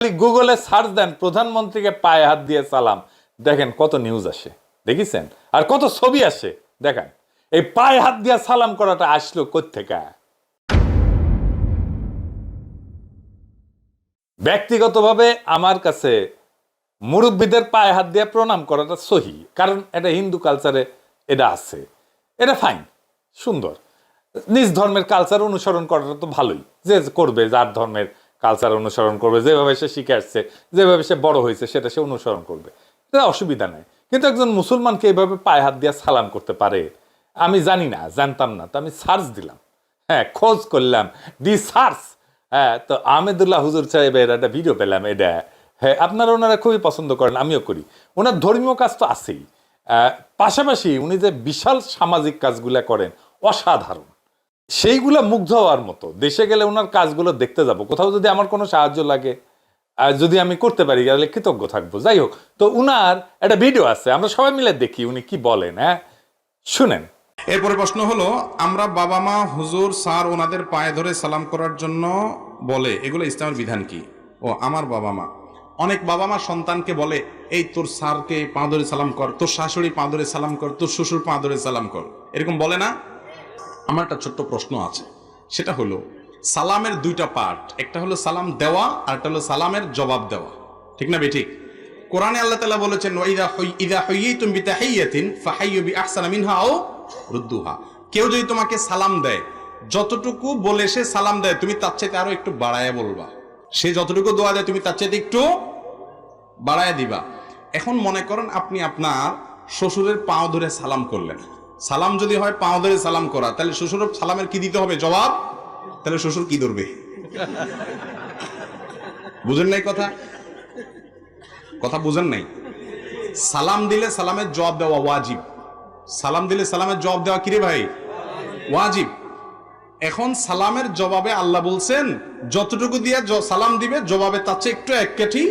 গুগলে সার্চ দেন প্রধানমন্ত্রীকে পায়ে হাত দিয়ে সালাম, দেখেন কত নিউজ আসে, দেখেছেন? আর কত ছবি আসে, দেখেন। এই পায়ে হাত দিয়ে সালাম করাটা আসলো কোত্থেকে? ব্যক্তিগতভাবে আমার কাছে মুরব্বীদের পায়ে হাত দিয়ে প্রণাম করাটা সহি, কারণ এটা হিন্দু কালচারে এটা আছে, এটা ফাইন, সুন্দর। নিজ ধর্মের কালচার অনুসরণ করাটা তো ভালোই, যে করবে, যার ধর্মের কালচার অনুসরণ করবে, যেভাবে সে শিখে আসছে, যেভাবে সে বড় হয়েছে সেটা সে অনুসরণ করবে, এটা অসুবিধা নেই। কিন্তু একজন মুসলমানকে এইভাবে পায়ে হাত দিয়ে সালাম করতে পারে? আমি জানি না, জানতাম না, তো আমি সার্চ দিলাম, হ্যাঁ, খোঁজ করলাম, দি সার্চ, হ্যাঁ, তো আহমেদুল্লাহ হুজুর সাহেবের একটা ভিডিও পেলাম। এটা হ্যাঁ, আপনারা ওনারা খুবই পছন্দ করেন, আমিও করি। ওনার ধর্মীয় কাজ তো আছেই, পাশাপাশি উনি যে বিশাল সামাজিক কাজগুলা করেন অসাধারণ, সেইগুলা মুগ্ধ হওয়ার মতো। দেশে গেলে ওনার কাজগুলো দেখতে যাব, কোথাও যদি আমার কোনো সাহায্য লাগে, যদি আমি করতে পারি তাহলে কৃতজ্ঞ থাকবো। যাই হোক, তো উনার একটা ভিডিও আছে, আমরা সবাই মিলে দেখি উনি কি বলেন, হ্যাঁ, শুনেন। এরপরে প্রশ্ন হলো, আমরা বাবা মা, হুজুর, স্যার ওনাদের পায়ে ধরে সালাম করার জন্য বলে, এগুলো ইসলামের বিধান কি? ও আমার বাবা মা, অনেক বাবা মা সন্তানকে বলে, এই তোর স্যারকে পা ধরে সালাম কর, তোর শাশুড়ি পা ধরে সালাম কর, তোর শ্বশুর পা ধরে সালাম কর, এরকম বলে না? আমার একটা ছোট্ট প্রশ্ন আছে, সেটা হলো সালামের দুইটা পার্ট, একটা হলো সালাম দেওয়া আর একটা হলো সালামের জবাব দেওয়া, ঠিক না বেঠিক? কোরআনে আল্লাহ তাআলা বলেছেন, ইযা হুয়্যিতুম বিতাহিয়্যাতিন ফাহাইয়্যু বিআহসানা মিনহা আও রুদ্দুহা। কেউ যদি তোমাকে সালাম দেয়, যতটুকু বলে সে সালাম দেয়, তুমি তার চাইতে আরো একটু বাড়ায় বলবা। সে যতটুকু দোয়া দেয়, তুমি তার চাইতে একটু বাড়ায় দিবা। এখন মনে করেন আপনি আপনার শ্বশুরের পাও ধরে সালাম করলেন। সালাম যদি হয় পাও ধরে সালাম করা, তাহলে শ্বশুরের সালামের কি দিতে হবে? জবাব। তাহলে শ্বশুর কি ধরবে? বুঝেন নাই কথা? কথা বুঝেন নাই? সালাম দিলে সালামের জবাব দেওয়া ওয়াজিব। সালাম দিলে সালামের জবাব দেওয়া কিরে ভাই? ওয়াজিব। এখন সালামের জবাবে আল্লাহ বলছেন, যতটুকু দিয়ে সালাম দিবে, জবাবে তার চেয়ে একটু এক কাঠি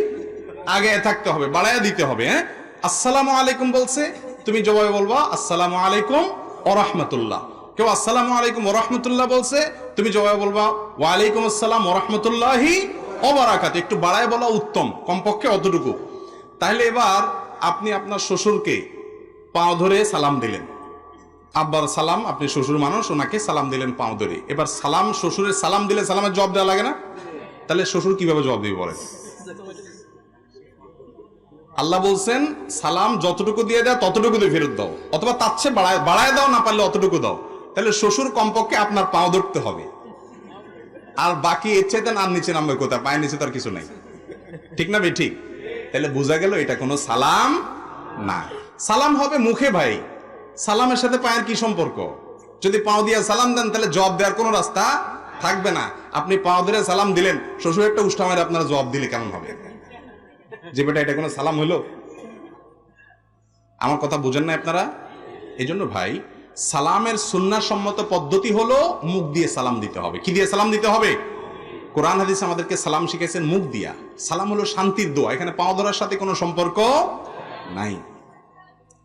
আগে থাকতে হবে, বাড়াইয়া দিতে হবে। হ্যাঁ, আসসালামু আলাইকুম বলছে, তুমি জবাবে বলবা আসসালামু আলাইকুম ওয়া রাহমাতুল্লাহ। কেউ আসসালামু আলাইকুম ওয়া রাহমাতুল্লাহ বলছে, তুমি জবাবে বলবা ওয়া আলাইকুম আসসালাম ওয়া রাহমাতুল্লাহি ওয়া বারাকাতুহু। একটু বাড়ায় বলা উত্তম, কমপক্ষে অতটুকু। তাহলে এবার আপনি আপনার শ্বশুরকে পাও ধরে সালাম দিলেন, আব্বার সালাম, আপনি শ্বশুর মানুষ, ওনাকে সালাম দিলেন পাও ধরে। এবার সালাম, শ্বশুরের সালাম দিলে সালামের জবাব দেওয়া লাগে না? তাহলে শ্বশুর কিভাবে জবাব দিবে বলেন? আল্লাহ বলছেন, সালাম যতটুকু দিয়ে দাও ততটুকু দিয়ে ফেরত দাও, অথবা তার চেয়ে বাড়ায় দাও, না পারলে অতটুকু দাও। তাহলে শ্বশুর কমপক্ষে আপনার পাও ধরতে হবে, আর বাকি এর চাইতে আর নিচে নামবে কোথায়? পায়ের নিচে তার কিছু নাই, ঠিক না বে ঠিক? তাহলে বোঝা গেল এটা কোনো সালাম না। সালাম হবে মুখে ভাই, সালামের সাথে পায়ের কি সম্পর্ক? যদি পাও দিয়ে সালাম দেন, তাহলে জবাব দেওয়ার কোনো রাস্তা থাকবে না। আপনি পাও ধরে সালাম দিলেন, শ্বশুর একটা উষ্টা মারে আপনারা জবাব দিলে কেমন হবে? যে বেটা, এটা কোনো সালাম হলো? আমার কথা বুঝেন না আপনারা? এই জন্য ভাই, সালামের সুন্নাহ সম্মত পদ্ধতি হলো মুখ দিয়ে সালাম দিতে হবে। কি দিয়ে সালাম দিতে হবে? কোরআন হাদিস আমাদেরকে সালাম শিখেছেন মুখ দিয়া। সালাম হলো শান্তির দোয়া, এখানে পাও ধরার সাথে কোনো সম্পর্ক নাই।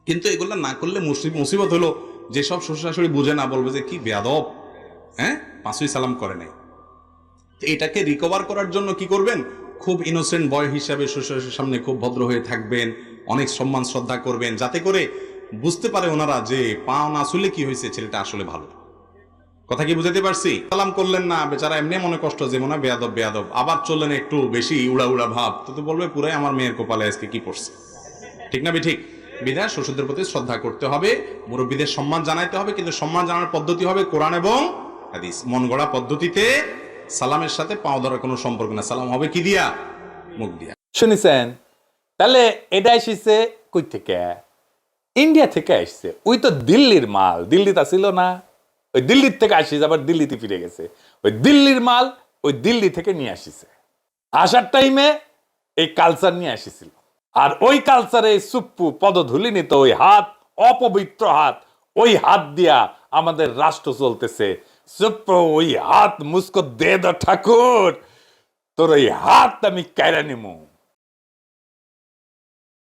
কিন্তু এগুলো না করলে মুসিবত হলো, যেসব শ্বশুর শাশুড়ি বুঝে না, বলবে যে কি বেয়াদব, হ্যাঁ, পাঁচই সালাম করে নাই। এটাকে রিকভার করার জন্য কি করবেন? খুব ইনোসেন্ট বয় হিসাবে শ্বশুরের সামনে খুব ভদ্র হয়ে থাকবেন, অনেক সম্মান শ্রদ্ধা করবেন, যাতে করে বুঝতে পারে ওনারা যে পাও না আসলে কি হয়েছে, ছেলেটা আসলে ভালো। কথা কি বুঝাতে পারছি? সালাম করলেন না, বেচারা এমনি মনে কষ্ট, যে মনে বেয়াদব বেয়াদব, আবার চললেন একটু বেশি উড়া উড়া ভাব, তো বলবে পুরাই আমার মেয়ের কপালে আজকে কি পড়ছে, ঠিক না ঠিক? বিধায় শ্বশুরদের প্রতি শ্রদ্ধা করতে হবে, মুরব্বীদের সম্মান জানাইতে হবে, কিন্তু সম্মান জানানোর পদ্ধতি হবে কোরআন এবং হাদিস। মন গড়া পদ্ধতিতে সালামের সাথে পাও ধরার কোনো সম্পর্ক না। সালাম হবে কি দিয়া? মুখ দিয়া। শুনেছেন? তাহলে এটা এসেছে কই থেকে? ইন্ডিয়া থেকে আসছে। ওই তো দিল্লির মাল, দিল্লিতে ছিল না, ওই দিল্লির থেকে আসিস, আবার দিল্লিতে ফিরে গেছে। ওই দিল্লির মাল ওই দিল্লি থেকে নিয়ে আসিছে, আসার টাইমে এই কালচার নিয়ে আসিছিল। আর ওই কালচারে সুপ্পু পদধূলি নিত, ওই হাত, অপবিত্র হাত, ওই হাত দিয়া আমাদের রাষ্ট্র চলতেছে। সুপ্পু, ওই হাত মুসকো দে দাও ঠাকুর, তোর ওই হাত আমি কায়রা নিমু।